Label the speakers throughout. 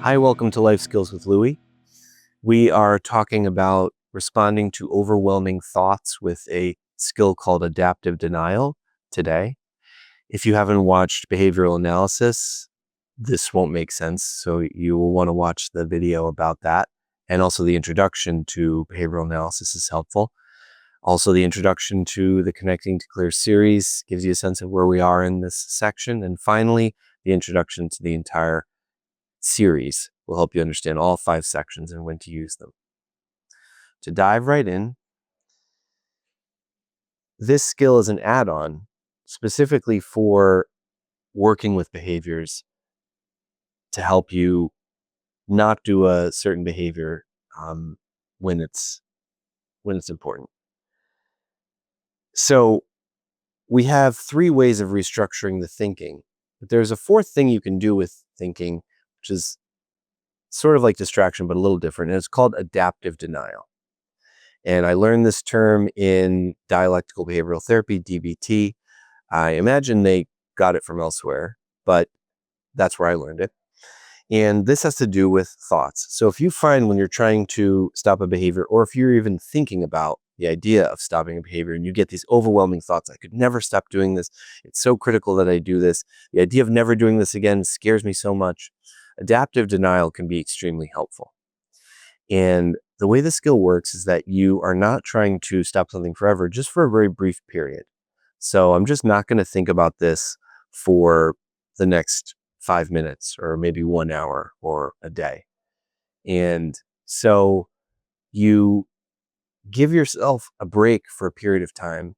Speaker 1: Hi, welcome to Life Skills with Louie. We are talking about responding to overwhelming thoughts with a skill called adaptive denial today. If you haven't watched behavioral analysis, this won't make sense. So you will want to watch the video about that. And also the introduction to behavioral analysis is helpful. Also, the introduction to the Connecting to Clear series gives you a sense of where we are in this section. And finally, the introduction to the entire series will help you understand all 5 sections and when to use them. To dive right in, this skill is an add-on specifically for working with behaviors to help you not do a certain behavior when it's important. So we have 3 ways of restructuring the thinking, but there's a 4th thing you can do with thinking, which is sort of like distraction, but a little different, and it's called adaptive denial. And I learned this term in dialectical behavioral therapy, DBT. I imagine they got it from elsewhere, but that's where I learned it. And this has to do with thoughts. So if you find when you're trying to stop a behavior, or if you're even thinking about the idea of stopping a behavior and you get these overwhelming thoughts, I could never stop doing this. It's so critical that I do this. The idea of never doing this again scares me so much. Adaptive denial can be extremely helpful. And the way the skill works is that you are not trying to stop something forever, just for a very brief period. So I'm just not going to think about this for the next 5 minutes or maybe 1 hour or a day. And so you give yourself a break for a period of time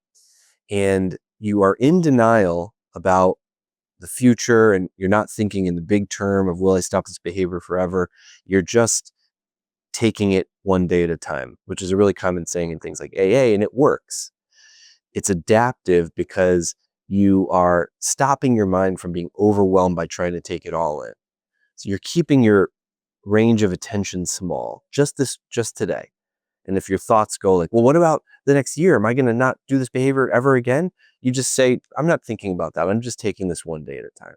Speaker 1: and you are in denial about the future and you're not thinking in the big term of, will I stop this behavior forever? You're just taking it one day at a time, which is a really common saying in things like AA, and it works. It's adaptive because you are stopping your mind from being overwhelmed by trying to take it all in. So you're keeping your range of attention small, just today. And if your thoughts go like, well, what about the next year? Am I going to not do this behavior ever again? You just say, I'm not thinking about that. I'm just taking this one day at a time.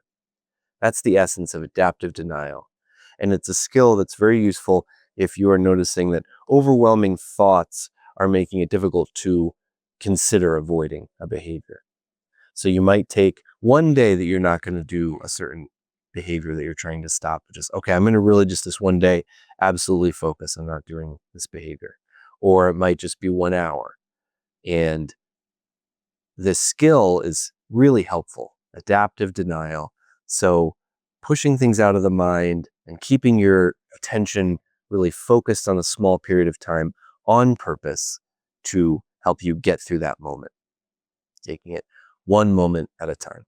Speaker 1: That's the essence of adaptive denial. And it's a skill that's very useful if you are noticing that overwhelming thoughts are making it difficult to consider avoiding a behavior. So you might take one day that you're not going to do a certain behavior that you're trying to stop. Just, okay, I'm going to really just this one day absolutely focus on not doing this behavior. Or it might just be 1 hour. And this skill is really helpful, adaptive denial. So pushing things out of the mind and keeping your attention really focused on a small period of time on purpose to help you get through that moment, taking it one moment at a time.